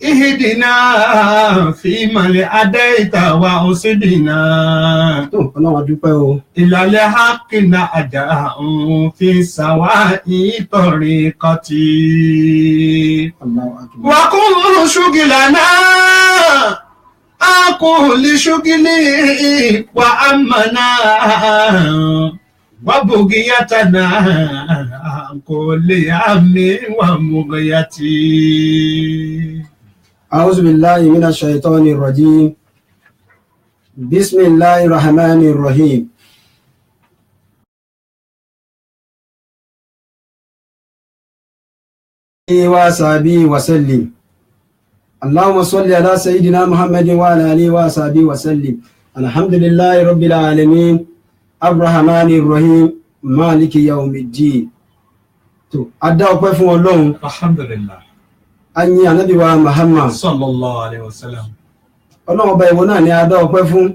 ihdina fiman hadaita wa usdina Ọlọ́run a dúpẹ́ o. ilal haqqi nahdahu fi sawa'i tariqati Allahu akbar. wa kullu shughlana kulli shughli wa amana wa bugiyatana kulli amni wa mugiyati. أعوذ بالله من الشيطان الرجيم. بسم الله الرحمن الرحيم. وصحبه وسلم. اللهم صل على سيدنا محمد وعلى آله وصحبه وسلم. الحمد لله رب العالمين الرحمن الرحيم مالك يوم الدين. tó a dá ọpẹ́ fún Ọlọ́run. Alhamdulillah. A yìn Ànábì wa Muhammad Sallallahu alaihi wasallam. Ọlọ́run ọba ìwọ náà ni a dá ọpẹ́ fún.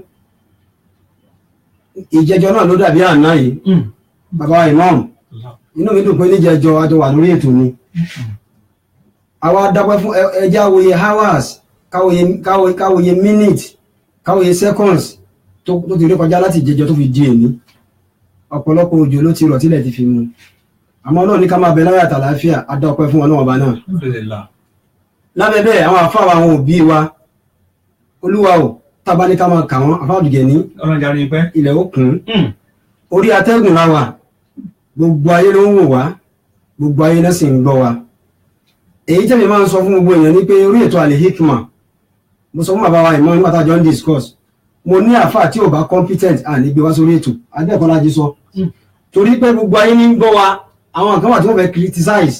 Ìjẹjọ náà ló dàbí àná yìí. Bàbá Imam, inú mi dùn pé níjẹjọ a jọ wà lórí ètò ni. Àwa dápẹ́ fún ẹja wòye hours, káwòye minute, káwòye seconds tó ti rí kọjá láti ìjẹjọ tó fi di èní. Ọ̀pọ̀lọpọ̀ òjò ló ti rọ̀ tílẹ̀ ti fi mu. Àmọ́ Ọlọ́run ní ká máa bẹ láyé àtàlàáfíà, a dá ọpẹ́ fún Ọlọ́run ọba náà. Alhamdulillah. Lábẹ́ bẹ́ẹ̀ àwọn àfáà wa, àwọn òbí wa, Olúwa ò tábà ní ká máa kà wọ́n, àfáà Abdul Gani Ọlọ́jàre pẹ́. ilẹ̀ ó kún. Orí atẹ́gùn la wà, gbogbo ayé ló ń wò wá, gbogbo ayé náà sì ń gbọ́ wa. Èyí tẹ́mi máa ń sọ fún gbogbo èèyàn ní pé orí ètò Al-Hikma, mo sọ fún bàbá wa Imam nígbà tá a jọ ń discuss, mo ní àfáà tí ò bá competent à ní gbé wá sórí ètò, adẹ́kọ̀ọ́ lájí sọ. Torí pé gbogbo ayé ní ń gbọ́ wa, àwọn kan wà tí wọ́n fẹ́ criticize,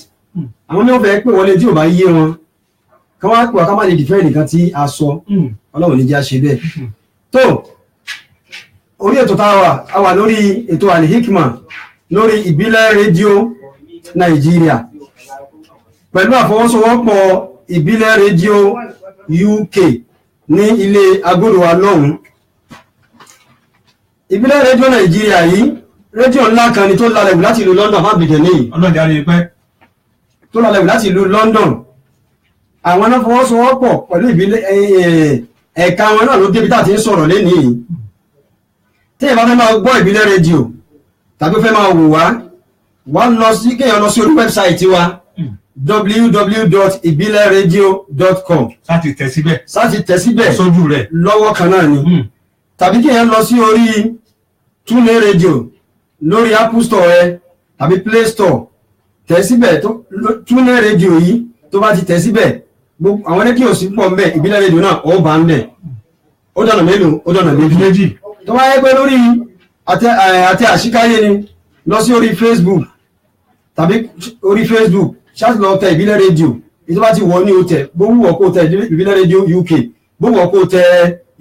àwọn ní wọ́n fẹ́ pè wọlé tí ò bá yé wọn, ká wá pè wá ká má lè defend nǹkan tí a sọ. Ọlọ́run ní jẹ́ a ṣe bẹ́ẹ̀. Tó orí ètò tá a wà lórí ètò Al-Hikma lórí ìbílẹ̀ rédíò Nàìjíríà pẹ̀lú àfọwọ́sowọ́pọ̀ ìbílẹ̀ rédíò UK ní ilé agodo wa lọ́hùn. Ìbílẹ̀ rédíò Nàìjíríà yìí rédíò ńlá kan ni tó lálẹ́wù láti ìlú London fún àbìjẹ̀ ní Ọlọ́jàre pẹ́. tó lálẹ́wù láti ìlú London. Àwọn náà fọwọ́sowọ́pọ̀ pẹ̀lú ìbílẹ̀ ẹ̀ka wọn náà ló débi tá a ti ń sọ̀rọ̀ lénìí. Tí ẹ bá fẹ́ máa gbọ́ ìbílẹ̀ rédíò tàbí fẹ́ máa wò wá lọ sí kéèyàn lọ sí orí wẹ́bsáìtì wa www.ibileradio.com. Sáti tẹ̀ síbẹ̀. Sáti tẹ̀ síbẹ̀ Sójú rẹ̀. lọ́wọ́ kan náà ni. Tàbí kéèyàn lọ sí orí TuneIn Radio lórí Apple Store rẹ tàbí Play Store. Tẹ̀ síbẹ̀ TuneIn Radio yìí tó bá ti tẹ̀ síbẹ̀ àwọn rédíò sí pọ̀ mbẹ̀ ìbílẹ̀ rédíò náà ó bá ń bẹ̀. Ó dọ̀nà mélòó? Ó dọ̀nà méjì. Tó bá yẹ pé lórí àti àṣíkáyé ni lọ sí orí Facebook tàbí orí Facebook ṣáàtì lọ tẹ ìbílẹ̀ rédíò ìjọba bá ti wọ ní o tẹ gbówó ọkọ tẹ ìbílẹ̀ rédíò UK gbówó ọkọ tẹ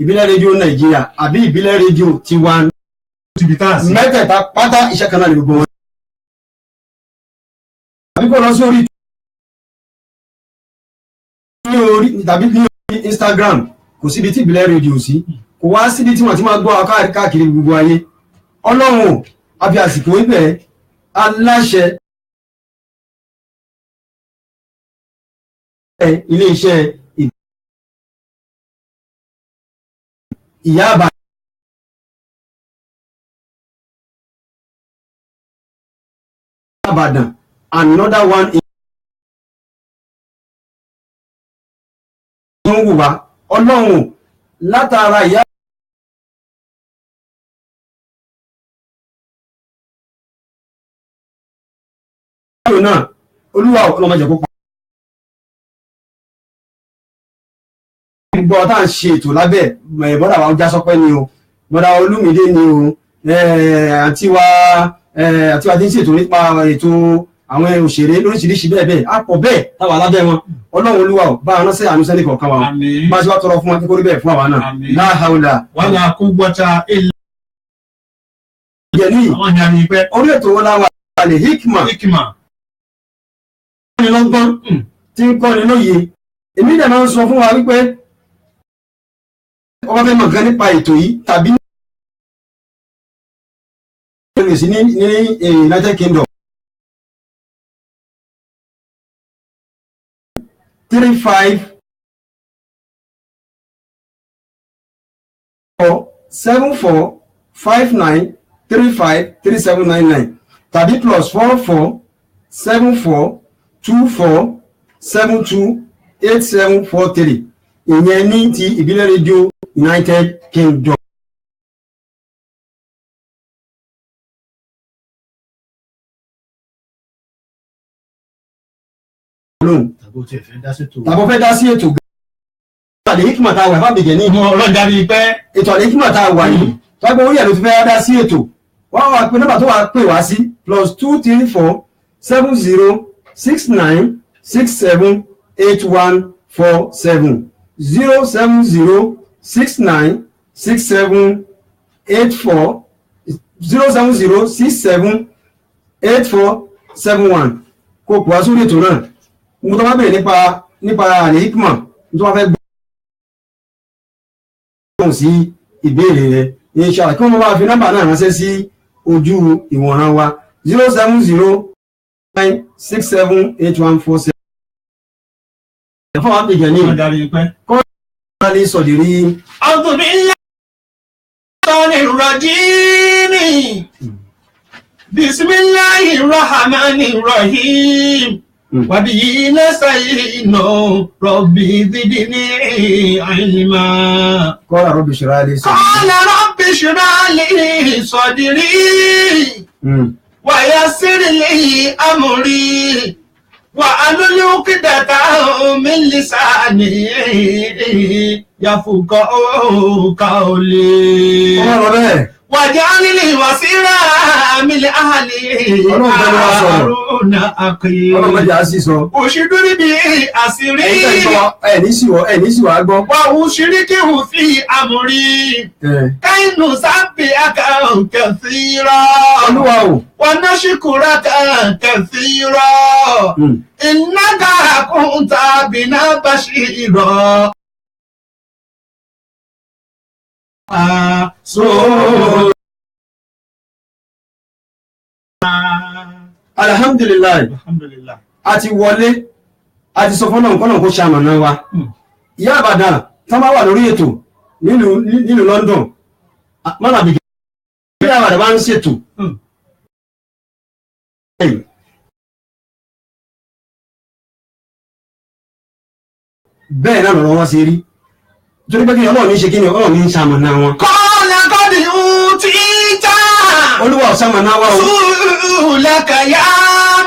ìbílẹ̀ rédíò Nàìjíríà àbí ìbílẹ̀ rédíò tiwa mẹ́tẹ̀ẹ̀ta pátá iṣẹ́ kan náà ní gbogbo wọn. Tàbí kò lọ sí orí tàbí ní orí Instagram kò síbi tí ìbílẹ̀ rédíò sí kò wá síbi tí wọ́n ti máa gbọ́ káàkiri gbogbo ayé. Ọlọ́run àfi àsìkò ibẹ̀ aláṣẹ ilé-iṣẹ́ ìyá Ìbàdàn another one in wùwá Ọlọ́run látara ìyá náà Olúwa ọlọ́mọdé púpọ̀. Gbọ́ tá à ń ṣe ètò lábẹ́ bọ́dà wa já sọpẹ́ ni o bọ́dà Olúmídé ni o àti wa tí ń ṣètò nípa ètò àwọn òṣèré lóríṣiríṣi bẹ́ẹ̀ bẹ́ẹ̀ á pọ̀ bẹ́ẹ̀ táwa lábẹ́ wọn Ọlọ́run Olúwa ò bá ránṣẹ́ àánú sẹ́ni kọ̀ọ̀kan wa bá ṣe wá tọrọ fún wọn kíkórí bẹ́ẹ̀ fún àwa náà la hawla wala quwwata illa billah. Orí ètò wọn láwa Al-Hikma ní lọ́gbọ́n tí ń kọ́ni lóye èmi dẹ̀ máa ń sọ fún wa wípé ọba fẹ́ mọ̀ gan nípa ètò yìí tàbí ní United Kingdom 35 +4459353799 tàbí +447424728743 ìyẹn ní ti ìbílẹ̀ rédíò United Kingdom. tàbó fẹ́ dá sí ètò Al-Hikmat tá a wà fábìgẹ̀ ní mo ọlọ́jà bíi pẹ́. ètò Al-Hikmat tá a wà yìí tọ́gbọ́n orí ẹ̀ ló ti fẹ́ dá sí ètò wọ́n wá pé nọ́mbà tó wà pè wá sí +2347069678147 07069678471 kó pọ̀ wá sórí ètò náà mo tó bá bèèrè nípa Al-Hikmat tó bá fẹ́ gbọ́n sí ìbéèrè rẹ̀ inshallah kí wọ́n bá fi nọ́mbà náà ránṣẹ́ sí ojú ìwòran wa 07069678147 fún wa pèjẹ ní ọlọ́jà bíi pẹ́. kọ́ ní sọ̀dìrí. أعوذ بالله من الرجيم بسم الله الرحمن الرحيم وبه نستعين ربي زدني علما قال رب اشرح لي صدري. قال رب اشرح لي صدري ويسر لي أمري وأحلل عقدة من لساني يفقهوا قولي واجعل لي وزيرا من أهلي هارون أخي أشدد به أسري وأشركه في أمري كي نسبحك كثيرا ونشكرك كثيرا إنك كنت بنا بشيرا alhamdulillah alhamdulillah a ti wọlé a ti sọ fọ́nà nǹkan kó ṣàmọ̀nà wa ìyá àbàdàn tán bá wà lórí ètò nílùú London mọ́nà bí i àbàdàn bá ń ṣètò bẹ́ẹ̀ náà lọ́rọ̀ wọn ṣe rí torí pé kí ni Ọlọ́run ní ṣe kí ni Ọlọ́run ní ṣàmọ̀nà wọn. kọ́lá kọ́dí ti já. Olúwa ṣàmọ̀nà wa o. Sùúlẹ̀kẹ̀ yá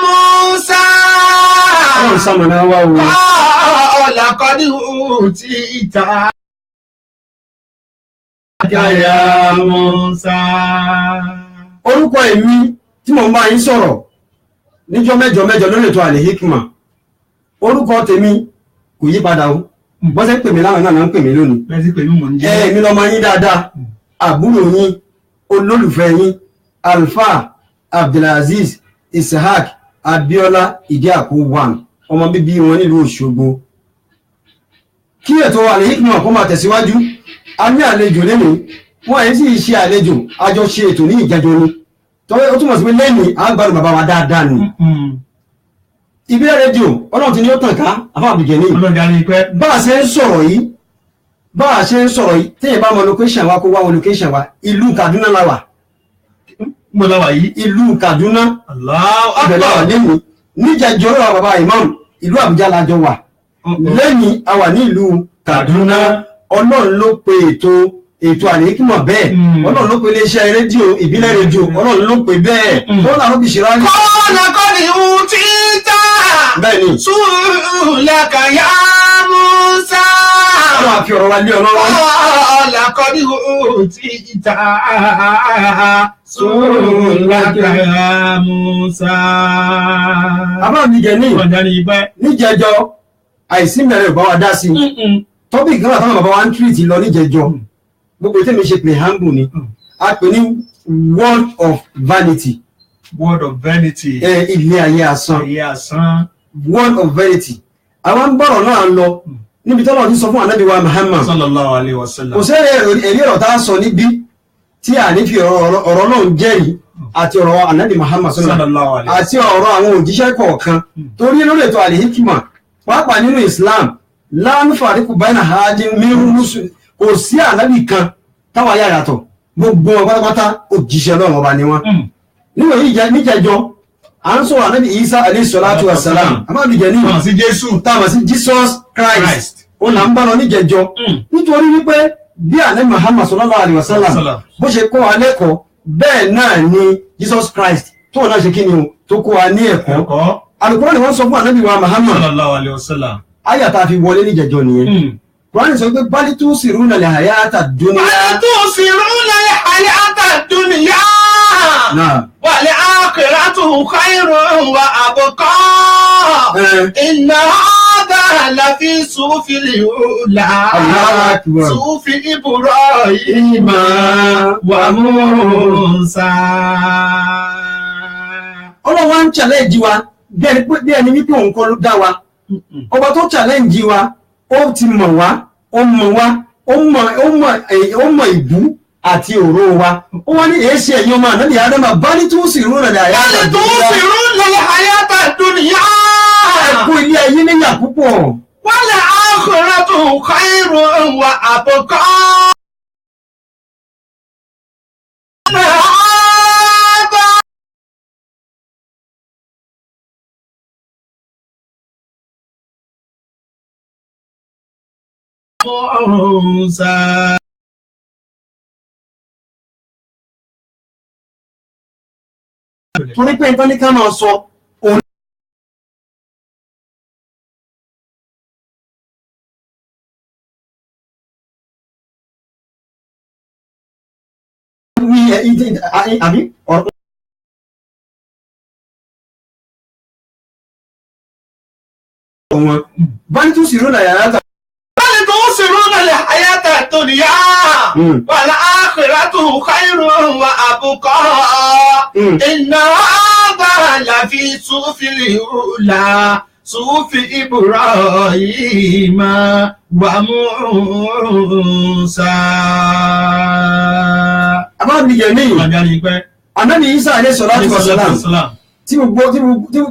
Musa. Ọlọ́run ṣàmọ̀nà wa o. Kọ́lá kọ́dí ti já. Yá Musa. Orúkọ èmi tí mo ń bá yín sọ̀rọ̀ níjọ́ mẹ́jọ lórí ètò Al-Hikmat orúkọ tèmi kò yí padà o bọ́n ṣe ń pè mí láwọn náà ń pè mí lónìí. bẹ́ẹ̀ sì pè mí mò ń jẹ́. èmi lọ́mọ yín dáadáa àbúrò yín olólùfẹ́ yín Alfa Abdulaziz Ishaq Abiola Idiaku 1 ọmọ bíbí wọn nílùú Òṣogbo. kí ètò Al-Hikmat kó máa tẹ̀síwájú a ní àlejò lẹ́nu wọ́n yẹn sì ṣe àlejò àjọṣe ètò ní ìjẹjọ ni tọ́wọ́ ó túmọ̀ sí pé lẹ́yìn àgbàdo bàbá wa dáadáa ni. Ìbílẹ̀ rédíò Ọlọ́run ti ní ó tàn ká àfàbìjẹ ní bá a ṣe ń sọ̀rọ̀ yìí téèyàn bá mọ location wa kó wá wọn location wa ìlú Kaduna la wà. mo la wà yìí. ìlú Kaduna ibẹ̀ la wà lẹ́nu níjẹ̀jọ́ rẹ̀ bàbá imam ìlú Àbújá la jọ wà lẹ́yìn a wà ní ìlú Kaduna. Ọlọ́run ló pe ètò Al-Hikmat bẹ́ẹ̀ Ọlọ́run ló pe iléeṣẹ́ rédíò ìbílẹ̀ rédíò Ọlọ́run ló pe bẹ́ẹ̀ Ọlọ́run ló fi ṣe ráyè. kọ́lá kọ́ni ó ti já. bẹ́ẹ̀ni. Sùúlẹ̀kẹ̀ yá Musa. Ọlọ́run àfi ọ̀rọ̀ wa lé ọlọ́run. Kọ́lá kọ́ni ó ti já. Sùúlẹ̀kẹ̀ yá Musa. Àbábìjẹ ní níjẹjọ àìsí mẹ́rẹ̀ bá wa dá sí tọ́bí ìgbà táwọn bàbá wa ń tírìtì lọ níjẹjọ gbogbo tẹ́mi ṣe pè hambu ni a pè ní word of vanity. Word of vanity. Ilé ayé asán. Ayé asán. Word of vanity. Àwọn ń bọ̀rọ̀ náà lọ níbi tọ́lọ̀ ti sọ fún ànábì wa Muhammad. Sallallahu alayhi wa sallam. Kò sẹ́rẹ̀ èrí ọ̀rọ̀ tá a sọ níbí tí a ní fi ọ̀rọ̀ náà jẹ́rìí àti ọ̀rọ̀ ànábì Muhammad sallallahu alayhi àti ọ̀rọ̀ àwọn òjíṣẹ́ kọ̀ọ̀kan torí lórí ètò Al-Hikmat pàápàá nínú Islam láàánú fàríkù báyìí hajj mírú kò sí ànábì kan táwa yà yàtọ̀ gbogbo wọn pátápátá òjíṣẹ́ Ọlọ́run ọba ni wọn. nínú yìí níjẹjọ à ń sọ̀rọ̀ Ànábì Isa alayhi salatu wa salam àmàlùjẹ ní sí Jésù táwọn sí Jesus Christ ó là ń bá lọ níjẹjọ nítorí wípé bí Ànábì Muhammad sallallahu alayhi wa sallam bó ṣe kọ́ wa lẹ́kọ̀ọ́ bẹ́ẹ̀ náà ni Jesus Christ tó náà ṣe kí ni o tó kọ́ wa ní ẹ̀kọ́. Al-Qur'an ni wọ́n sọ fún Ànábì wa Muhammad sallallahu alayhi wa sallam ayàtà fi wọlé níjẹjọ nìyẹn. Qur'an sọ pé bal tusiruna al-hayata ad-dunya. bal tusiruna al-hayata ad-dunya wal akhiratu khayrun wa abqa inna hadha lafi suhufil ula suhufi Ibrahima wa Musa. Ọlọ́run wá ń challenge wa bí ẹni wípé òun kọ́ ló dá wa. Ọba tó challenge wa ó ti mọ̀ wá ó mọ̀ ìbú àti òró wa. Ó wá ní èéṣe ẹ̀yin ọmọ Ànábì Ádámà bal tusiruna al-hayata ad-dunya. bal tusiruna al-hayata ad-dunya. Ẹ̀kú ilé ayé níyà púpọ̀. wal akhiratu khayrun wa abqa. Musa. Torí pé nǹkan ní ká máa sọ òun. Àbí ọ̀rọ̀ wọn bal tusiruna al-hayata. bal tusiruna al-hayata ad-dunya wal akhiratu khayrun wa abqa inna hadha lafi suhufil ula suhufi Ibrahima wa Musa. Àmàlùjẹ ní Ànábì Isa alayhi salatu wa salam tí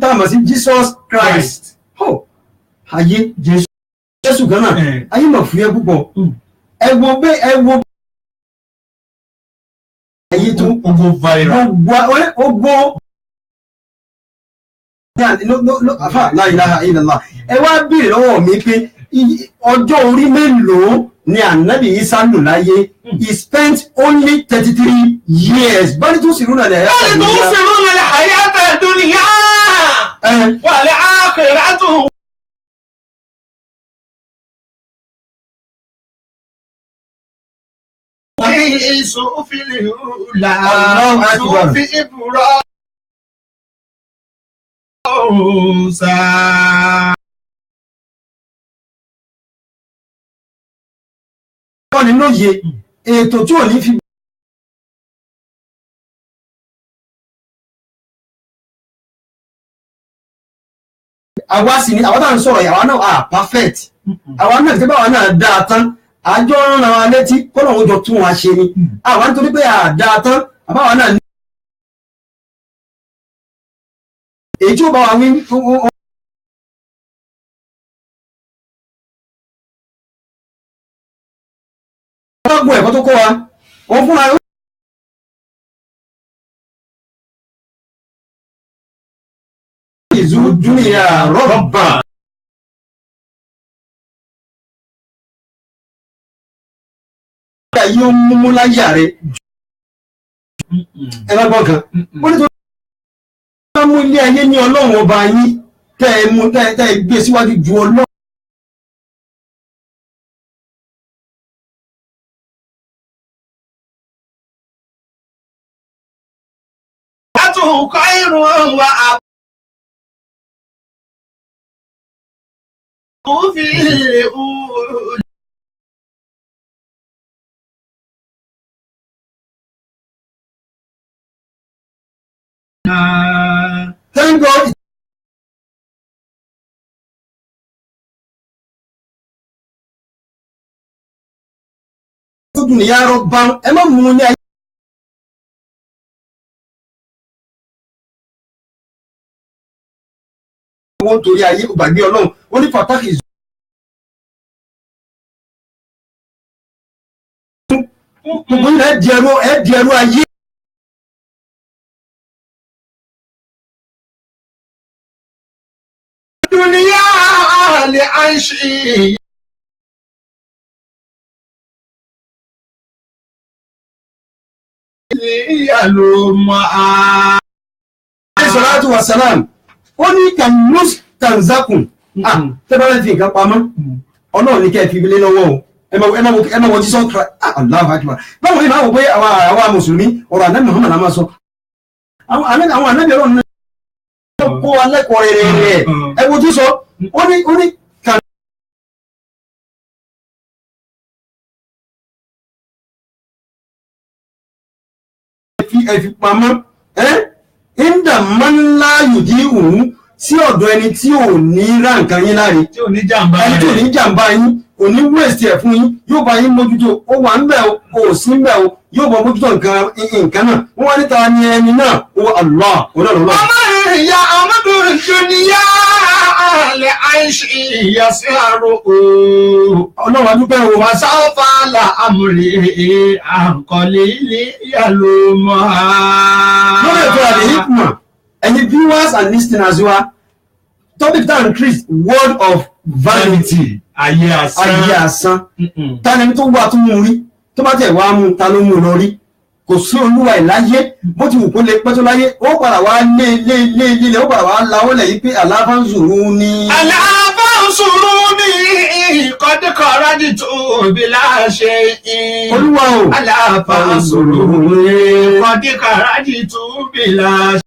tá a mọ̀ sí Jesus Christ. Ayé Jésù kan náà ayé mà fúyẹ́ púpọ̀. Ẹ wo ayé tó ogun viral. Ogbó àfà la ilaha illallah. Ẹ wá béèrè lọ́wọ́ mi pé ọjọ́ orí mélòó ni Ànábì Isa lò láyé? He spent only 33 years. bal tusiruna al-hayata ad-dunya. bal tusiruna al-hayata ad-dunya wal akhiratu. suhufil ula suhufi Ibrahima. Wọ́n ní lóye ètò tí ò ní fi. Àwa sì ni àwọn tá à ń sọ̀rọ̀ àwa náà perfect. Àwa náà ti báwa náà dáa tán. Àjọ rán wa létí kọ́nà òun jọ tún wa ṣe ni. Àwa nítorí pé dáa tán àbáwa náà ní. Èyí tí ó bá wa wí. Ọlọ́gbọ̀n ẹ̀kọ́ tó kọ́ wa wọ́n fúnra rẹ̀. Ìzú dúnìyà rọ́bà. Yóò mú láyà rẹ̀. Ẹ bá gbọ́ kan. Wọ́n ní tó bá mú ilé ayé ní Ọlọ́run ọba yín tẹ́ ẹ gbé síwájú ju Ọlọ́run. khayrun wa abqa. Thank God. Dúnìyà rọ́bà ẹ má mú ní ayé. Wọ́n torí ayé gbàgbé Ọlọ́run wọ́n ní pàtàkì gbogbo ilẹ̀ ẹ̀ di ẹrú ayé. Dunya li aishi. Salatu wa salam. Ó ní kanus tanzakun. Tẹ́bàrẹ́ fi nǹkan pamọ́. Ọlọ́run ní kẹ́ fi bilé lọ́wọ́ o. Ẹ máa wọ Jesus Christ. Allahu Akbar. Báwo ni máa wò pé àwa Mùsùlùmí ọ̀rọ̀ Ànábì Muhammad máa sọ. Àwọn Ànábì Ọlọ́run ní kó alẹ́kọ̀ọ́ rẹ̀. Ẹ wo tí sọ. Ó ní kan. Ẹ fi pamọ́. Inda man la yudi'u sí ọ̀dọ̀ ẹni tí ò ní ra nǹkan yín láre, Tí ò ní jàmbá ẹni tí ò ní jàmbá yín, kò ní waste ẹ̀ fún yín, yóò bá yín mójútó, ó wà ń bẹ̀ o sí ń bẹ̀ o, yóò bá mójútó nǹkan náà. Wọ́n wá níta ni ẹni náà, ó Allah, olóòlò. Ọmọ ìyá ọmọdé dunya li aishi yasiru. Ọlọ́run adúpẹ́ o. Wa sawfa la amri an qalili yalumuha. Lórí ètò Al-Hikma, ẹni viewers and listeners wa, topic tá à ń treat word of vanity. Ayé asán. Ta ni tó wà tó mú rí, tó bá tẹ̀ wá mú ta ló mú lọ rí. Kò sí olúwa ìláyé bó ti wù kó lè pẹ́ tó láyé, ó padà wá lé ó padà wá láwọ́ lẹ̀ yí pé aláfáǹsùrúni. Aláfáǹsùrúni qad kharajtu bila shay'in. Olúwa o. Aláfáǹsùrúni qad kharajtu bila shay'in.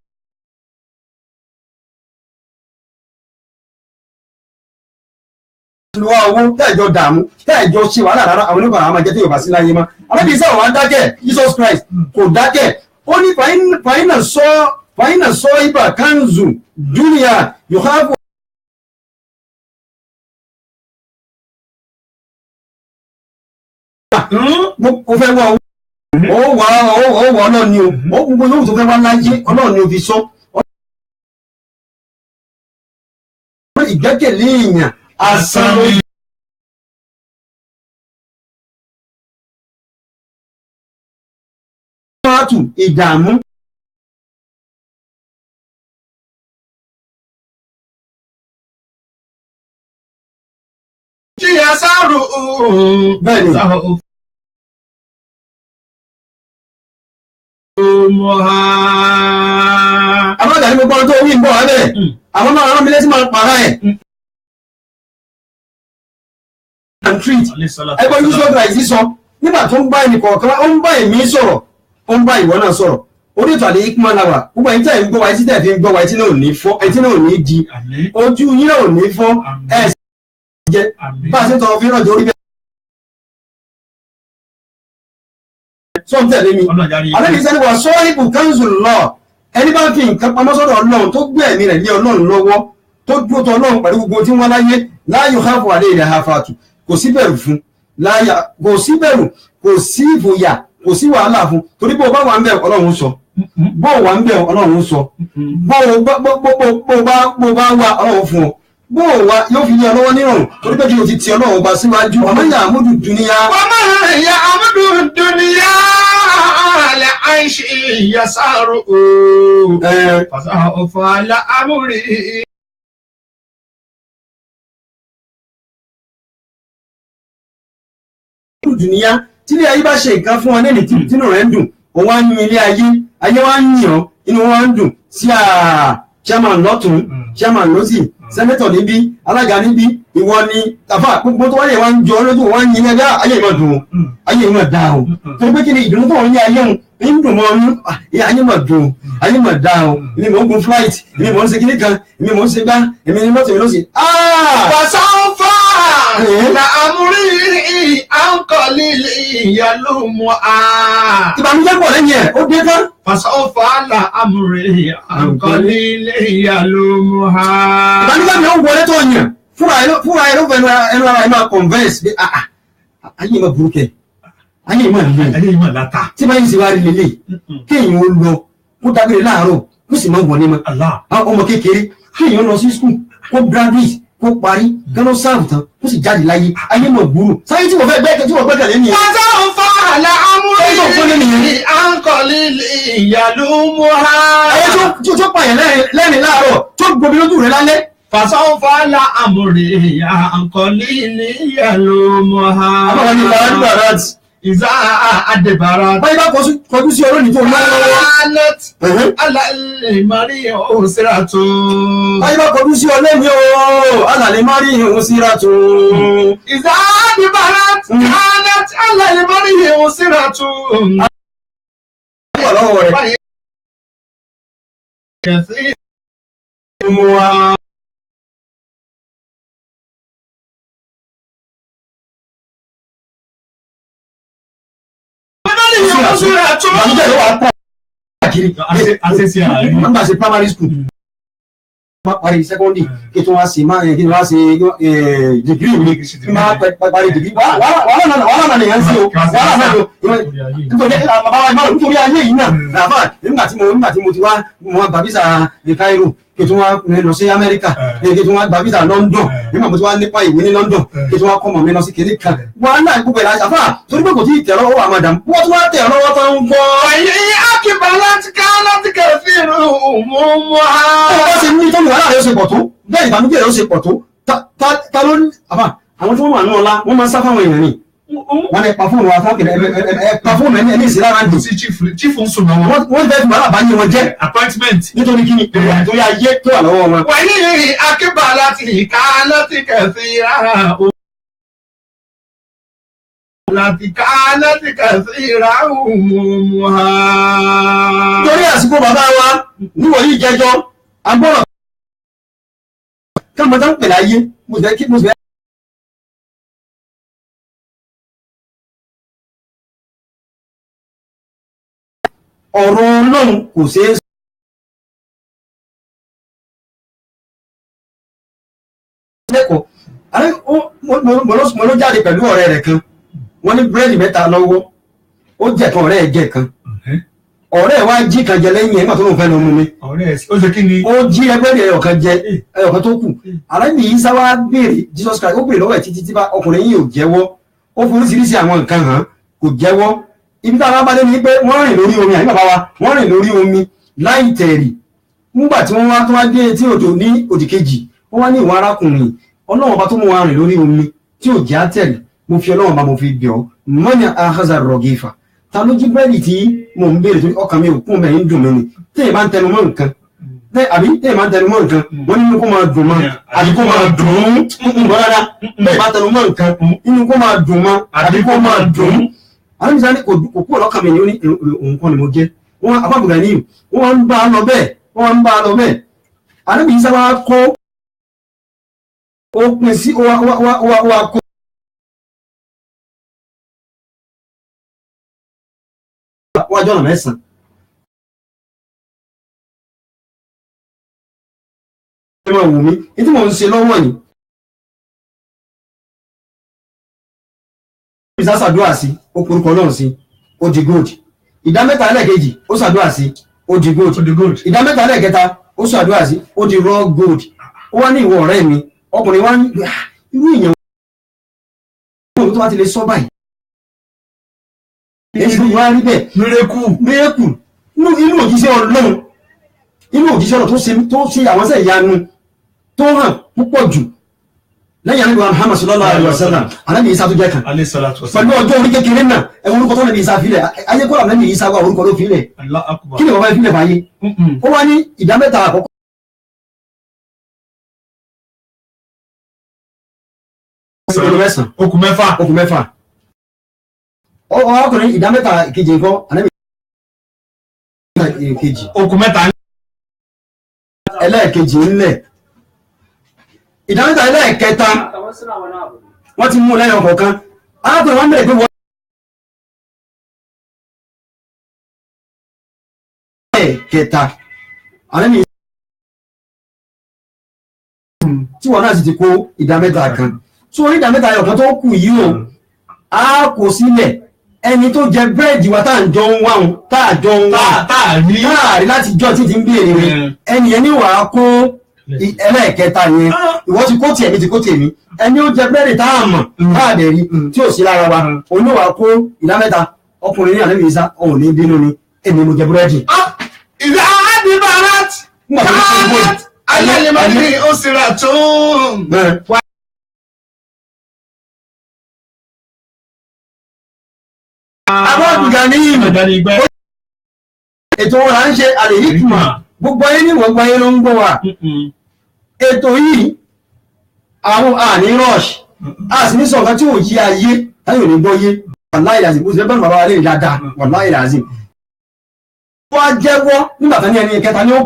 Olúwa owó tẹ́ẹ̀jọ dààmú tẹ́ẹ̀jọ ṣe wàhálà rárá àwọn oníbàárà máa jẹ́ tí Yorùbá sí láyé má. Àbẹ́bí sáà wà á dákẹ́ Jesus Christ kò dákẹ́. Ó ní fàyínà sọ ibà kanzu dúnìyà yòókù. Mo fẹ́ wá ó wà Ọlọ́run ni o, ó gbogbo yóò tó fẹ́ wá láyé Ọlọ́run ni o fi sọ. Ìgbẹ́kẹ̀lé èèyàn asán ló yẹ. Ìdààmú. Tí a sáró Bẹ́ẹ̀ni. Àwọn àgbà ní gbogbo ọdún tó wí ń bọ̀ wá bẹ́ẹ̀. Àwọn náà rán mi létí máa ń para ẹ̀. And treat. Ẹgbẹ́ Jesus Christ sọ nígbà tó ń bá ẹnì kọ̀ọ̀kan ó ń bá èmi sọ̀rọ̀, ó ń bá ìwọ náà sọ̀rọ̀. Orí ètò Al-Hikma la wà. Gbogbo ẹ̀yin tẹ́ ẹ̀ ń gbọ́ wa etí tẹ́ ẹ̀ fi ń gbọ́ wa etí náà ò ní fọ́, etí náà ò ní di. Ojú yín náà ò ní fọ́. Ẹ̀ sì jẹ́ bá a ṣe tọrọ fi rànjọ orí bẹ́ẹ̀. Sọ́n tẹ̀lé mi. Àlejò ìṣẹ́ni wà sọ́ọ́yìnbù kanzullah. Ẹni bá fi nǹkan pamọ́ sọ́dọ̀ Ọlọ́run tó gbé ẹ̀mí rẹ̀ lé Ọlọ́run lọ́wọ́ tó dúró tọ Ọlọ́run pẹ̀lú gbogbo tí wọ́n láyé la yuhafu alayhi hafatu. Kò sí bẹ̀rù fún kò sí bẹ̀rù, kò sí ìfòyà, kò sí wàhálà fún torí bó o bá wà ń bẹ̀ Ọlọ́run sọ, bó o wà ń bẹ̀ Ọlọ́run sọ, bó o bá wà Ọlọ́run fún ọ, bó o wà yóò fi lé ọ lọ́wọ́ nírọ̀rùn torí pé kí o ti ti Ọlọ́run ọba síwájú. Ọmọ ìyá àmúdù dúníyà. Ọmọ ìyá àmúdù dúníyà li aishi yasaru. Fasawfa la amri. Dùnìyà tí ilé ayé bá ṣe nǹkan fún ọ lẹ́nìí tínú rẹ̀ ń dùn òun wá ń yin ilé ayé wá ń yìn ọ́ inú wọn wá ń dùn sí chairman lọ́tún chairman lọ́sì sẹ́nẹ́tọ̀ níbí alága níbí ìwọ ni tàfà gbogbo tó wáyé wá ń jọ lójú wá ń yin ẹgbẹ́ ayé ìmọ̀ dùn ayé ìmọ̀ dáa o tó pé kí ni ìdùnnú tó wọ́n ní ayé òun ń dùn mọ́ ọ́nú ayé ìmọ̀ dùn ayé ìmọ̀ dáa o èmi mò ń gun flight èmi mò ń ṣe kíní kan èmi mò ń ṣe gbá èmi ni mọ́tò mi lọ́sì. Fasawfa la amri an qalili yalumuha. Ìbànújẹ́ pọ̀ lẹ́yìn ẹ̀ ó dé tán. Fasawfa la amri an qalili yalumuha. Ìbànújẹ́ mi ó wọlé tó yàn fúnra ẹ̀ ló fẹ́ ẹnu ara ẹ̀ máa converse bí ayé ìmọ̀ burúkẹ́ ayé ìmọ̀ láta tí báyìí sì wá rí lélẹ̀ kéèyàn ó lọ kó dágbére láàárọ̀ kó sì máa wọ̀ ní ọmọ kékeré kéèyàn lọ sí school kó graduate kó parí gánà sáàbù tán ó sì jáde láyé ayé mọ̀ gbúrú sáyé tí mo fẹ́ gbẹ́kẹ̀lé nìyẹn. Pátá ń fa àlà amúlẹ̀ àǹkọ̀lì ìyàlú mọ́ha. ayé tó pààyàn lẹ́rìn láàárọ̀ tó gbomi lójú rẹ̀ lálẹ́. Pàṣẹ ń fa àlà amúlẹ̀ àǹkọ̀lì ìyàlú mọ́ha. àbáwọn ní ìlànà nígbà láti. Ìzá àdèbàrà. báyìí bá kọjú sí olóòní tó lọ́wọ́. Alẹ́ mari òsèrà tó. báyìí bá kọjú sí olóòní o alàlẹ́ mari òsèrà tó. Ìzá àdèbàrà. Alẹ́ mari òsèrà tó. lọ́wọ́ rẹ̀. Kẹ̀sí mu wa. ìbànújẹ́ ló wà pọ̀ káàkiri. wọ́n bá ṣe primary school. parí secondary kí tí wọ́n ṣe máa kí wọ́n ṣe degree mi kí máa parí degree wàhálà náà nìyẹn sí o wàhálà náà nítorí ayé yìí náà nàfà nígbà tí mo ti wá wọn gba visa ní Cairo kí tí wọ́n lọ sí Amẹ́ríkà kí tí wọ́n gba visa London nígbà mo ti wá nípa ìwé ní London kí tí wọ́n kọ́ mọ̀ mi lọ sí kiri kan wàhálà gbogbo ẹ̀ láti àfà torí pé kò tí ì tẹ̀ lọ́wọ́ àmàdàm wọ́n tún wá tẹ̀ lọ́wọ́ tó ń gbọ́. Ẹ̀yin akíba láti kẹfì rú mú mú ha. Ó ṣe ní tọ́lù wàhálà rẹ̀ ṣe pọ̀ tó bẹ́ẹ̀ ìbànújẹ́ rẹ̀ ó ṣe pọ̀ tó ta ló ní àbá àwọn tí wọ́n wà ní ọlá wọ́n máa ń sá fáwọn èèyàn ni wọ́n lè pa fóònù wa fún ẹ pa fóònù ẹni ìsìn lára ń dùn. Sí chief ń sùn náà wọ́n fẹ́ẹ́ fi wàhálà bá yé wọn jẹ́ appointment nítorí kí ni nítorí ayé tó wà lọ́wọ́ wọn. Ẹ̀yin akíba láti kẹfì rárá o. Láti kẹfì rárá o mú ha. Torí àsìkò bàbá wa níwọ̀nyí ìjẹjọ́ agbọ́rọ̀ káàmọ́ tó ń pèlè ayé mo sì fẹ́. ọ̀rọ̀ Ọlọ́run kò ṣeé lẹ́kọ̀ọ́ mo ló jáde pẹ̀lú ọ̀rẹ́ rẹ̀ kan wọ́n ní búrẹ́dì mẹ́ta lọ́wọ́ ó jẹ̀ kan ọ̀rẹ́ ẹ̀ jẹ̀ kan ọ̀rẹ́ wa jí kan jẹ lẹ́yìn ẹ̀ nígbà tó lóun fẹ́ lọ mú mi. ó ṣe kí ni. ó jí ẹgbẹ́ rẹ̀ ẹ̀yọ̀kan jẹ ẹ̀yọ̀kan tó kù aláìní yìí sáwá béèrè Jesus Christ ó béèrè lọ́wọ́ ẹ̀ títí tí bá ọkùnrin yìí ò jẹ́wọ́ ó fi oríṣiríṣi àwọn nǹkan hàn kò jẹ́wọ́ ibi tá a bá bá dé ni pé wọ́n rìn lórí omi àyè bàbá wa wọ́n rìn lórí omi láì tẹ̀rì nígbà tí wọ́n wá tó wá dé etí odò ní òdì kejì wọ́n wá ní ìwọ̀n arákùnrin Ọlọ́run bá tó mú wa rìn lórí omi tí ò jẹ́ àtẹ̀rì mo fi Ọlọ́run bá mo fi bẹ̀ ọ́ mọ́nyà ahaza rọ̀gífà ta ló jí bẹ́ẹ̀lì tí mò ń béèrè torí ọkàn mi ò kún bẹ́ẹ̀ ń dùn mí ni téèyàn bá ń tẹnu mọ́ nǹkan téèyàn bá ń tẹnu mọ́ nǹkan wọ́n nínú kó máa dùn mọ́ àbí kó máa dùn ún rárá téèyàn bá tẹnu mọ́ nǹkan nínú kó máa dùn mọ́ àbí kó máa dùn ún. àwọn ìṣẹ́ kò kú ọ̀lọ́kàn mi ni ó ní òun kan ni mo jẹ́ wọ́n afábùgà ní wọ́n ń bá a lọ bẹ́ẹ̀ àdébìyí sábà kó ó pin sí ó wá kó. wájú ọ̀nà mẹ́sàn-án. ẹ máa wù mí ní tí mò ń ṣe lọ́wọ́ yìí. ìsá ṣàdúrà sí ó porúkọ náà sí ó di gold ìdá mẹ́ta ẹlẹ́ẹ̀kejì ó ṣàdúrà sí ó di gold ìdá mẹ́ta ẹlẹ́ẹ̀kẹta ó ṣàdúrà sí ó di raw gold ó wá ní ìwọ ọ̀rẹ́ mi ọkùnrin wá ní irú ìyẹn wọn tó bá ti lè sọ báyìí. èsì wá rí bẹ́ẹ̀ mírẹ́kù inú òjíṣẹ́ Ọlọ́run tó ṣe àwọn ṣẹ́ ìyanu tó hàn púpọ̀ jù lẹ́yìn àníbà Muhammad sallallahu alaihi wasallam Ànábì Ìsá tó jẹ́ kan pẹ̀lú ọjọ́ orí kékeré náà ẹ̀wọ̀n orúkọ tó Ànábì Ìsá filẹ̀ ayé kó Ànábì Ìsá wà orúkọ ló filẹ̀ kí ni bàbá yẹn filẹ̀ fàyè ó wá ní ìdá mẹ́ta àkọ́kọ́. okùn mẹ́fà ọkùnrin ìdá mẹ́ta kejì nǹkan Ànábì kejì okùn mẹ́ta ẹlẹ́ẹ̀kejì ńlẹ̀ ìdá mẹ́ta ẹlẹ́ẹ̀kẹta wọ́n ti mú lẹ́yìn ọkọ̀ọ̀kan arákùnrin wọn bẹ̀rẹ̀ pé wọ́n ẹlẹ́ẹ̀kẹta Ànábì tí wọ́n náà sì ti kó ìdá mẹ́ta kan tí wọ́n ní ìdá mẹ́ta ọ̀kan tó kù yìí o a kò sílẹ̀ ẹni tó jẹ búrẹ́dì wa tá à ń jọ ń wáhùn tá à jọ ń wáhùn tá à rí láti jọ tí ti ń béèrè rẹ̀ ẹni ẹni wàá kó ẹlẹ́ẹ̀kẹta yẹn ìwọ ti kó tiẹ̀ mi ti kó tèmi ẹni ó jẹ búrẹ́dì tá a mọ̀ tá a dẹ̀ rí tí ò sí lára wa oníwà kó ìdá mẹ́ta ọkùnrin ní àlẹ́ mi sá ọ̀hún ní bínú ni èmi mo jẹ búrẹ́dì. ìdá àdìbàrát káàt alálẹ́mọ́lì ó sì rà tó. abọ́dùgà ní ìmọ̀ ètò wọn là ń ṣe àlèyíkùmá gbogbo ayé ní gbogbo ayé ló ń gbọ́ wa ètò yìí àwọn àní rush a sì ní sọ̀kan tí ò yí ayé táyò ní gbọ́ yé wàláhì làzìm bó ṣe bẹ́ẹ̀ bàbá wa lè dáadáa wàláhì làzìm. wọ́n á jẹ́wọ́ nígbà tán ní ẹni kẹta ní ó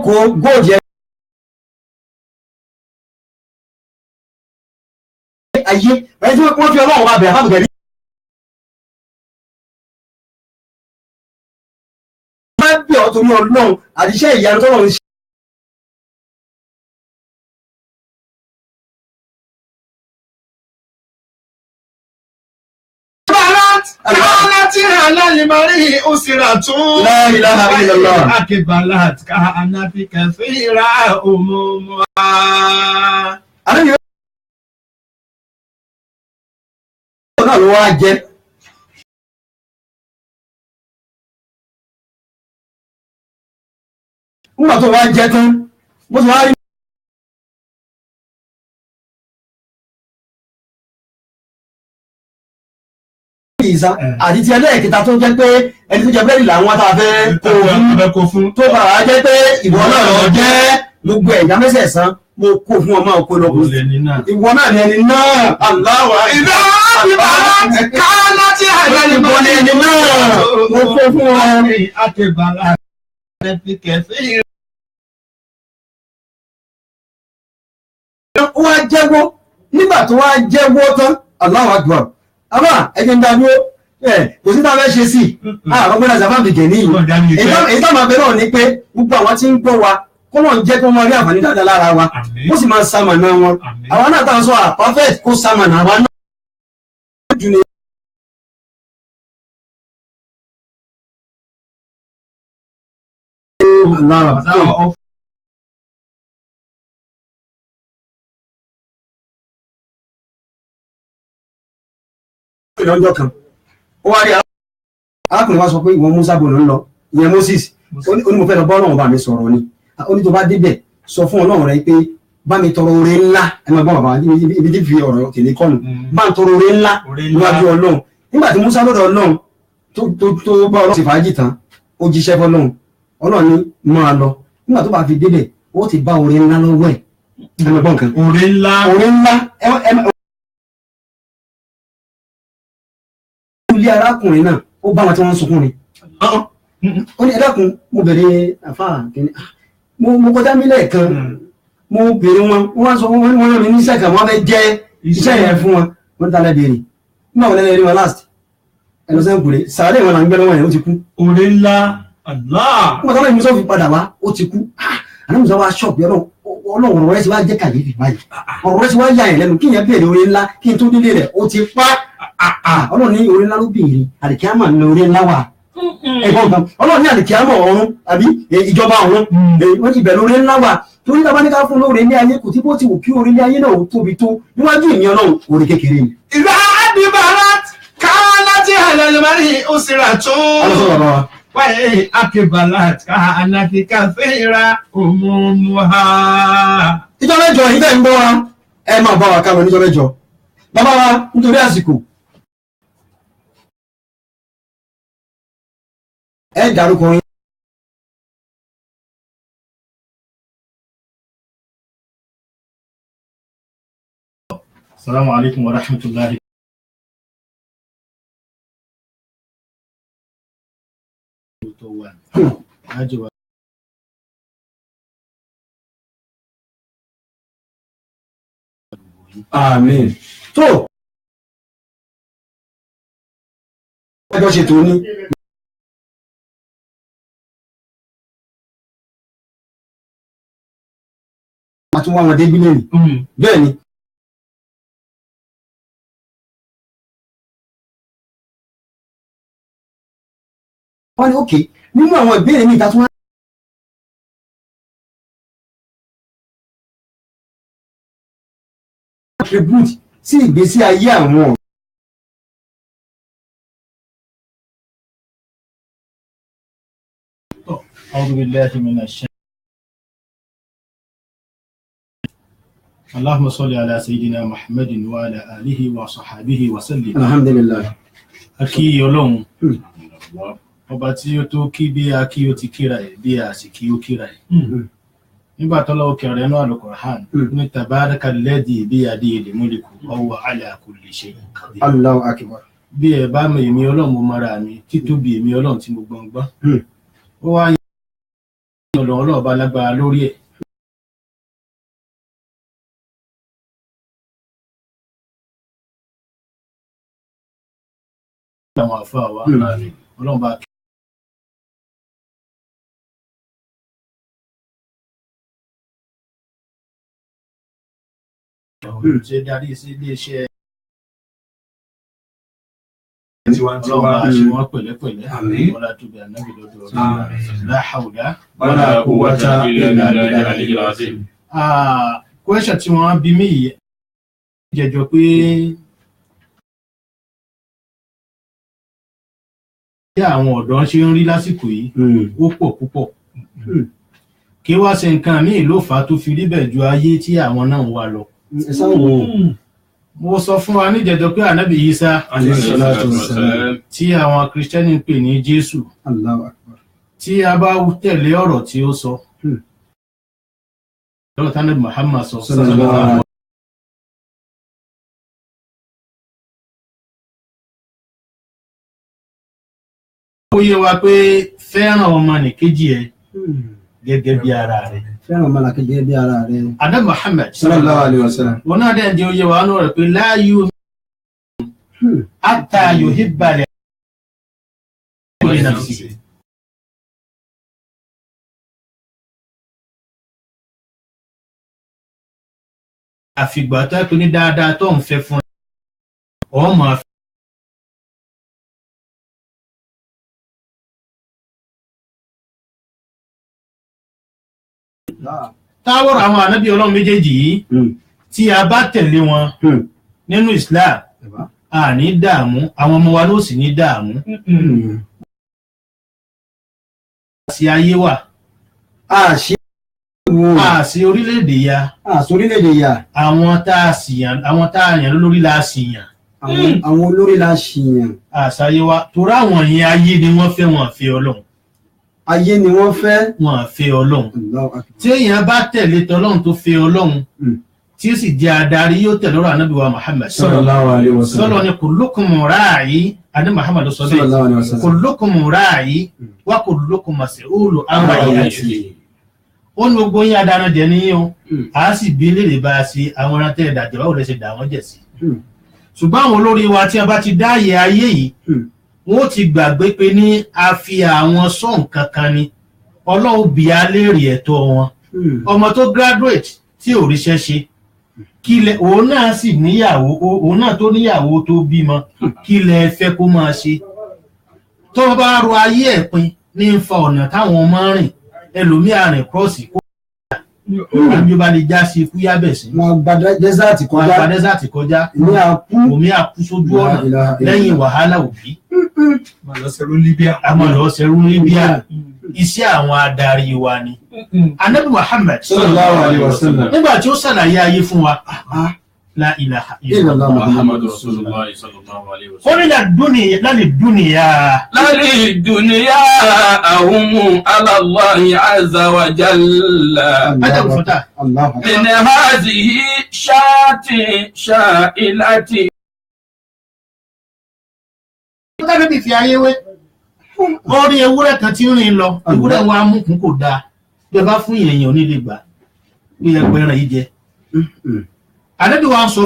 kó góòjì ayé ẹni tí wọ́n fi ọlọ́run wa bẹ̀rẹ̀ fábùkẹ́ bí ọ̀ torí ọlọ́run àdìṣẹ́ ìyanu tọ́lọ́run ṣe. Láti alálìmọ́rí òsìrà tún. La ilaha illallah. Akíbalát ká anáfi kẹfì ra òmùmọ́. Àlejò náà ló wá jẹ́. Nígbà tó wá jẹ́ tán, bó ti wá rí. Ìsá àti ti ẹlẹ́ẹ̀kẹta tó jẹ́ pé ẹni tó jẹ búrẹ́dì làwọn tá a fẹ́ kó fún tó bá wá jẹ́ pé ìwọ náà lọ jẹ́ gbogbo ẹ̀yà mẹ́sẹ̀sán mo kó fún ọmọ òkú lọ́kùnrin ìwọ náà ni ẹni náà aláwọ̀ ìdá àbíbálát ká láti ìwọ ni ẹni náà mo kó fún ọ. Akíbalát kẹfì kẹfì. Ó wá jẹ́wọ́ nígbà tó wá jẹ́wọ́ tán Allahu Akbar àbá ẹjẹ ń dádúró kò sí táwọn ẹ ṣe sí àwọn ọgbẹ́ni àzàfáàbì gẹ̀ níyì èyí táwọn abẹ náà ni pé gbogbo àwọn tí ń gbọ́ wa kó náà jẹ́ kó máa rí àǹfààní dáadáa lára wa ó sì máa sàmànà wọn àwọn náà táwọn sọ perfect kó sàmànà àwa náà. lọ́jọ́ kan ó wá rí arákùnrin wa sọ pé ìwọ Musa bò ló ń lọ ìyẹn Moses ó ní mo fẹ́ lọ bá Ọlọ́run bá mi sọ̀rọ̀ ni ó ní tó bá débẹ̀ sọ fún Ọlọ́run rẹ pé bá mi tọrọ oore ńlá ẹ máa bá bàbá ibi tí fi ọ̀rọ̀ tèmi kọ́nu bá ń tọrọ oore ńlá níwájú Ọlọ́run nígbà tí Musa lọ́dọ̀ Ọlọ́run tó bá Ọlọ́run sì fàájì tán ó jíṣẹ́ fọ́lọ́run Ọlọ́run ní máa lọ nígbà tó bá fi débẹ̀ ó ti bá oore ńlá lọ́wọ́ ẹ̀ ẹ máa bọ́ nǹkan oore ńlá ilé arákùnrin náà ó bá wọn tí wọ́n ń sunkún ni ó ní ẹ̀dákun mo bẹ̀rẹ̀ àfáà kìíní mo kọjá mi lẹ́ẹ̀kan mo bẹ̀rẹ̀ wọ́n sọ wọ́n rán mi ní iṣẹ́ kan wọ́n fẹ́ jẹ́ iṣẹ́ yẹn fún wọn wọ́n tálẹ̀ bẹ̀rẹ̀ nígbà wọn lẹ́lẹ́ rí wọn last ẹnu sẹ́yìn kùrẹ́ sàárẹ̀ wọn là ń gbẹ́ lọ́wọ́ yẹn ó ti kú. oore ńlá Allah. nígbà táwọn ìmúṣọ́ fi padà wá ó ti kú ànámùsọ wa ṣọ́ọ̀bù Ọlọ́run ọ̀rọ̀ rẹ̀ ti wá jẹ́ kàyéfì báyìí ọ̀rọ̀ rẹ̀ ti wá yà yẹn lẹ́nu kí yẹn bẹ̀rẹ̀ oore ńlá kí n tó délé rẹ̀ ó ti pa Ọlọ́run ní oore ńlá ló bèèrè àlìkíámà ní oore ńlá wà ẹ̀gbọ́n kan Ọlọ́run ní àlìkíámà ọ̀run àbí ìjọba ọ̀run wọ́n ti bẹ̀rẹ̀ oore ńlá wà torí tá a bá ní ká fún lóore ilé ayé kò tí bó ti wù kí oore ilé ayé náà tóbi tó níwájú ìní Ọlọ́run oore kékeré ni. ìdá àdìbàrát ká láti alálìmọ́rí òsìrà tún. Wáyé Akíbalát ká anáfi kẹfì ra òmùmọ́. ìjọ mẹ́jọ yìí bẹ́ẹ̀ ń bọ́ wa ẹ máa bá wa ká lọ níjọ mẹ́jọ bàbá wa nítorí àsìkò ẹ dárúkọ yín. Assalamu alaikum wa rahmatullahi. Àmín. Tó ẹjọ́ ṣètò ní. a tún wá wọn débí lẹ́yìn bẹ́ẹ̀ ni. wọ́n ní òkè nínú àwọn ìbéèrè mi ìta tún wá contribute sí ìgbésí ayé àwọn. أعوذ بالله من الشيطان. اللهم صل على سيدنا محمد وعلى آله وصحبه وسلم. alhamdulillah. Akí Ọlọ́run ọba tí ó tó kí bí a kí ó ti kíra ẹ̀ bí a sì kí ó kíra ẹ̀. Nígbà tọ́lọ́wọ́ kẹrẹ inú Al-Qur'an ní tabaraka alladhi biyadihil mulku wa huwa ala kulli shay'in qadir. Allahu akbar. Bí ẹ bá mọ èmi Ọlọ́run mo mara mi títóbi èmi Ọlọ́run tí mo gbọ̀ngbọ́n. Ó wá yẹ Ọlọ́run ọba lágbára lórí ẹ̀. Àwọn àfáà wa Ọlọ́run bá ṣe darí sí iléeṣẹ́ Ọlọ́run bá ṣe wọ́n pẹ̀lẹ́pẹ̀lẹ́ wọ́n látúbí ànábì lọ́dọ̀ ọ̀rọ̀ la hawla wala quwwata illa billahi al-azim. Question tí wọ́n bí mí yìí jẹjọ pé tí àwọn ọ̀dọ́ ṣe ń rí lásìkò yìí ó pọ̀ púpọ̀ kí wá ṣe nǹkan míì ló fà á tó fi rí bẹ́ẹ̀ ju ayé tí àwọn náà ń wá lọ. Mo sọ fún wa níjẹjọ pé ànábì Ìsá tí àwọn Kristẹni ń pè ní Jésù tí a bá tẹ̀lé ọ̀rọ̀ tí ó sọ lọ́wọ́ tánàbì Muhammad sọ ó yé wa pé fẹ́ràn ọmọnìkejì ẹ gẹ́gẹ́ bí ara rẹ̀. Fẹ́ràn ọmọnìkejì gẹ́gẹ́ bí ara rẹ̀. Ànábì Muhammad sallallahu alaihi wasallam. Wọn náà dẹ̀ jẹ́ ó yé wa nú rẹ̀ pé la yu'minu hatta yuhibba li nafsihi. Àfìgbà tó ẹ pé ní dáadáa tó ń fẹ́ fún ọmọ táwọ̀rọ̀ àwọn ànábì Ọlọ́run méjèèjì yìí tí a bá tẹ̀lé wọn nínú Islam a ní dààmú àwọn ọmọ wa ló sì ní dààmú. Àṣì ayé wà àṣì orílẹ̀-èdè ya àwọn tá a yàn lórí la sì yàn. Àwọn olórí la sì yàn. Àṣàyé wa torí àwọn yẹn ayé ni wọ́n fẹ́ wọn fẹ́ Ọlọ́run. Ayé ni wọ́n fẹ́. Wọ́n fẹ́ Ọlọ́run. Tí èèyàn bá tẹ̀lé tọlọ́run tó fẹ́ Ọlọ́run tí ó sì jẹ́ adarí yóò tẹ̀lé ọ̀rọ̀ ànábì wa Muhammad sallallahu alaihi wasallam. Sọ́lọ́ ni kullukum ra'i ànábì Muhammad sọ sallallahu alaihi bẹ́ẹ̀ wasallam. kullukum ra'i wa kullukum mas'ulun an ra'iyatihi. Ó ní gbogbo yín adáná jẹ níyìn o a sì bí léèrè bá a sí àwọn rántẹ́ ìdàjẹ́ báwo lè ṣe dà wọ́n jẹ̀ sí. Ṣùgbọ́n àwọn olórí wa tí a bá ti dáàyè ayé yìí wọ́n ti gbàgbé pé ní a fi àwọn sọ nǹkan kan ni Ọlọ́run bí a léèrè ẹ̀tọ́ wọn. Ọmọ tó graduate tí ò ríṣẹ́ ṣe kílẹ̀ òun náà sì níyàwó òun náà tó níyàwó tó bímọ kílẹ̀ fẹ́ kó máa ṣe tó bá ro ayé ẹ̀ pin ní ń fa ọ̀nà táwọn ọmọ rìn ẹlòmíà rìn kírọ́ọ̀sì kó àbí ó bá lè já sí ikú yábẹ̀ sí. Wọ́n gba dẹ́sàtì kọjá. Wọ́n gba dẹ́sàtì kọjá. Omi àkú sójú ọ̀nà lẹ́yìn wàhálà òbí. Àmọ́ lọ ṣerú Libya. Àmọ́ lọ ṣerú Libya. Iṣẹ́ àwọn adarí wa ni. Ànábì Muhammad sallallahu alaihi wasallam. Nígbà tí ó ṣàlàyé ayé fún wa la ilaha illallah Muhammadu Rasulullah sallallahu alaihi wasallam. ó ní lálẹ́ dúnìyà ahumu ala Allahi azza wa jalla. ajagunfọ́tà Min hazihi sha'ilati. Tábí bí fi ayé wé ó rí ewúrẹ́ kan tí ń rìn lọ ewúrẹ́ wọn amúkún kò dáa bí ẹ bá fún èèyàn nílé gbà bí ẹgbẹ́ ẹran yìí jẹ. Ànábì wa sọ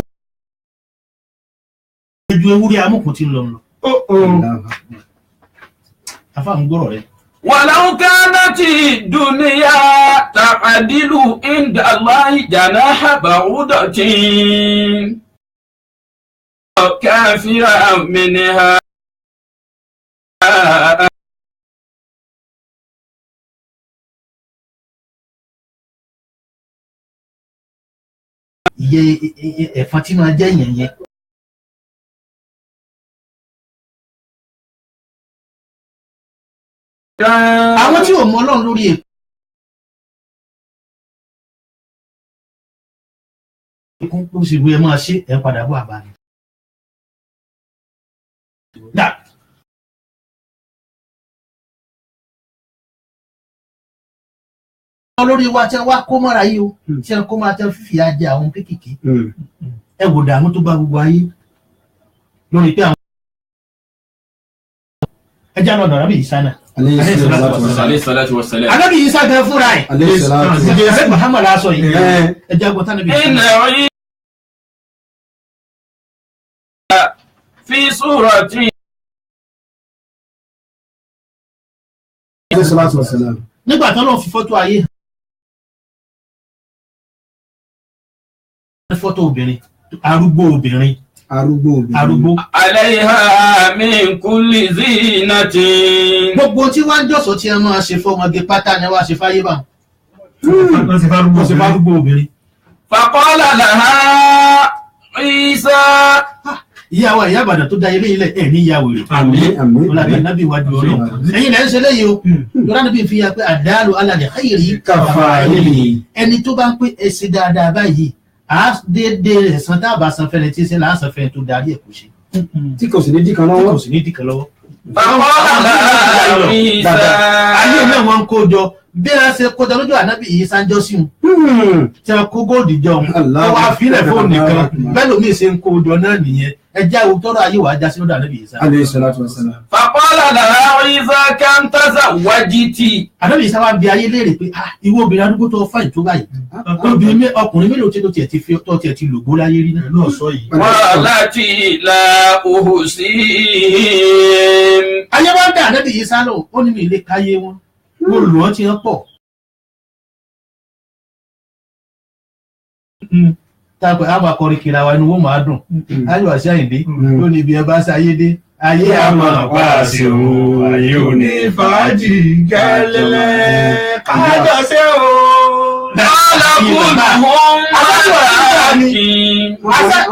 ju ewúrẹ́ amúkún tí ń lọ lọ. Afá ń gbọ́rọ̀ rẹ̀. Walau kanati dunya ta'dilu inda Allahi janaha ba'udatin. Kafiran minha. ìyẹ́ ẹ̀fọn tí máa jẹ́ yẹn yẹn. àwọn tí ò mọ Ọlọ́run lórí èkó ó sì wú ẹ máa ṣe ẹ padà bọ̀ àbáni. olórí wa tí wá kó mọ́ra yìí o tí wọ́n kó máa tẹ́ fífi ajé àwọn kéékèèké ẹ wò dààmú tó bá gbogbo ayé lórí pé àwọn ẹjá náà dọ̀rọ̀ bí ìsánà. alayhi salatu wassalam. anábì Ìsá gan fúnra ẹ̀ ẹ̀jẹ̀ Muhammad aṣọ yìí ẹjẹ́ agbọ́n tánàbí. fi surati. nígbà tán lọ́n fi fọ́tò ayé fọ́tò obìnrin arúgbó alayha min kulli zinatin. gbogbo tí wọ́n ń jọ̀sọ̀ tí ẹ máa ṣe fọ́mọge pátá ni wọ́n ṣe fáyé bá wọ́n ṣe fárúgbó obìnrin. faqala laha Isa. ìyàwó ìyá Ìbàdàn tó dá ilé ilẹ̀ ẹ̀ ní ìyàwó rẹ̀. àmín. ọ̀làgbà nábì iwájú ọ̀rọ̀ ẹ̀yin lẹ́yìn ṣe léyìí o lọ́dọ̀ níbi fi ya pé àdáàlú alàlẹ̀ khayri kàfàìlì. ẹni tó bá ń pè é sí dáadáa báyìí à á déédéé rẹ̀ san tá a bá san fẹ́rẹ̀ tí ń ṣe là á san fẹ́rẹ̀ tó darí ẹ̀ kò ṣe. tí kò sì ní dìkan tí lọ́wọ́. kò sì ní dìkan lọ́wọ́. faqala laha Isa. ayé náà wọ́n ń kó jọ bí wọ́n ṣe kó jọ lójú ànábì Ìsá ń jọ sí wọn tí wọ́n kó góòdì jọ wọn wọ́n wá fílẹ̀ fóònù nìkan bẹ́ẹ̀ lómi ṣe ń kó jọ náà nìyẹn ẹjẹ́ àwọn tọ́rọ ayé wàá já sí lọ́dọ̀ ànábì Ìsá. alayhi salatu wassalam. faqala laha Isa kam tazawwajti. ànábì Ìsá wá bi ayé léèrè pé ìwọ obìnrin arúgbó tó fáìn tó báyìí ọkùnrin mélòó tí tó tiẹ̀ ti lògbó láyé rí náà lọ́ọ̀sọ́ yìí. walati la uhsihim. ayé wá ń bẹ ànábì Ìsá lò ó ní mi ilé káyé wọn mo lù ọ́ tí wọ́n pọ̀. táàpẹ̀ àwọn akọrin kiri àwa inú wọn máa dùn ayọ̀ àṣà ìdí ló ní ibi ẹ bá ṣayé dé ayé àmọ́ pàṣẹ o ayé ò ní fàájì gẹ́lẹ́lẹ́ kájọ ṣe o.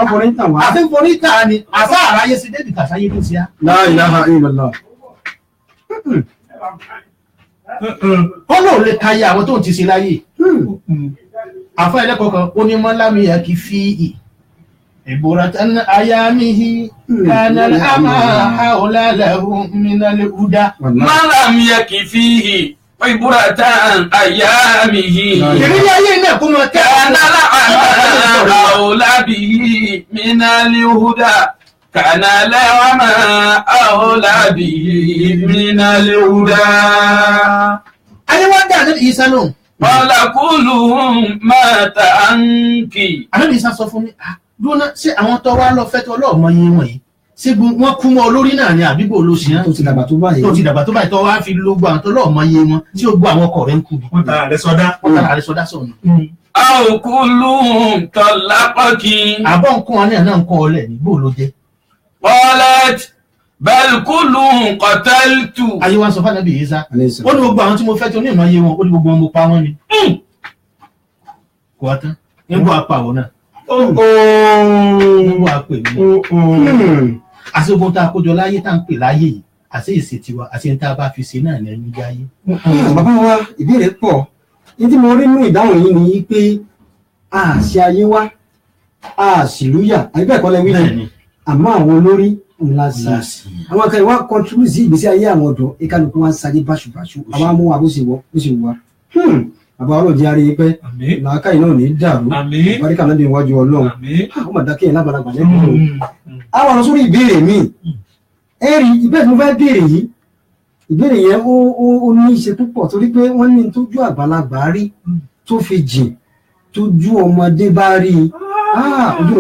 ọkùnrin tàn wá. àti forí ta ni àṣà àráyé sí débi kàṣáyé ló ṣe á. la ilaha illallah. ó lóun lè káyé àwọn tó ń ti ṣe láyé. àfọ ẹlẹ́kọ̀ọ́ kan ó ní mọ́lámìyà kì í fi ìbúratan ayámihi kanal ama haula lahu minal huda. malam yakfihi iburatan ayamihi. ìrírí ayé náà kó mọ tẹ́ kanal ama haula bihi minal huda. kanal ama haula bihi minal huda. ayé wá dé ànábì Ìsá náà. Wala kulluhum mata anki. ànábì Ìsá sọ fún mi dúró ṣé àwọn tó wá lọ fẹ́ tó ọlọ́ọ̀mọ yín wọ̀nyí ṣé wọ́n kú mọ́ olórí náà ní àbígbò olóṣì náà tó ti dàgbà tó báyìí. tó ti dàgbà tó báyìí tó wá fi lógbó àwọn tó ọlọ́ọ̀mọ yín wọn tí ó gbọ́ àwọn ọkọ rẹ̀ ń kú bí. wọ́n tara rẹ̀ sọdá. sọ̀nù. Aw kulluhum talaqaki. àbọ̀ nǹkan wọn náà ń kọ́ ọ lẹ̀ ní bó ló jẹ́. Qalat bal kulluhum qataltu. ayé wa sọ fún ànábì Ìsá ó ní gbogbo àwọn tí mo fẹ́ tí onímọ̀ yé wọn ó ní gbogbo wọn mo pa wọn ni. kò wá tán nígbà apàwọ̀ náà nígbà apè mí àti gbogbo tá a kójọ láyé tá à ń pè láyé yìí àti èsì tiwa àti ní tá a bá fi ṣe náà ní ẹni jáyé. bàbá wa ìbéèrè pọ̀ ní tí mo rí nínú ìdáhùn yìí ni pé a ṣe ayé wa a sì lúyà àbíbẹ̀ kọ́lẹ̀ wí bẹ́ẹ̀ni àmọ́ àwọn olórí ńlá sí àwọn kan ìwà contribute sí ìgbésí ayé àwọn ọ̀dọ́ ìkàlùkù wọn sáyé báṣubàṣu àwọn amú wa bó ṣe wọ bàbá ọlọ́ọ̀dì arí pẹ́ làákàyè náà ní dàrú baríkà náà dé iwájú Ọlọ́run ó mà dákẹ́ yẹn lágbàlagbà lẹ́kọ̀ọ́ àwọn lọ sórí ìbéèrè mi ẹ̀rí ìbéèrè mo fẹ́ béèrè yìí ìbéèrè yẹn ó ní í ṣe púpọ̀ torí pé wọ́n ní tójú àgbàlagbà rí tó fi jìn tójú ọmọdé bá rí ojú